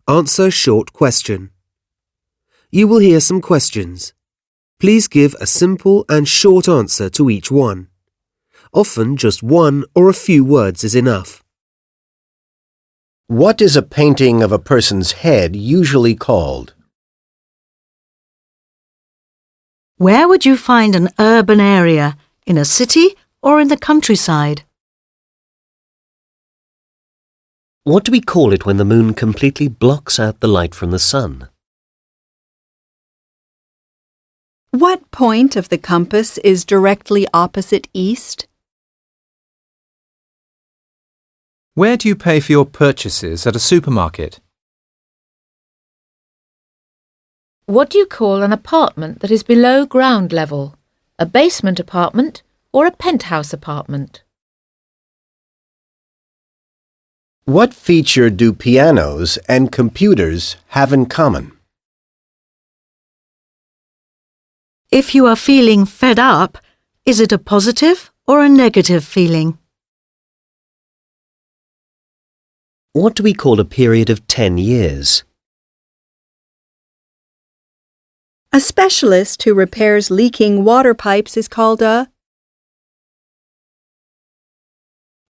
Answer Short Question. You will hear some questions. Please give a simple and short answer to each one. Often just one or a few words is enough. What is a painting of a person's head usually called? Where would you find an urban area, in a city or in the countryside? What do we call it when the moon completely blocks out the light from the sun? What point of the compass is directly opposite east? Where do you pay for your purchases at a supermarket? What do you call an apartment that is below ground level? A basement apartment or a penthouse apartment? What feature do pianos and computers have in common? If you are feeling fed up, is it a positive or a negative feeling? What do we call a period of 10 years? A specialist who repairs leaking water pipes is called a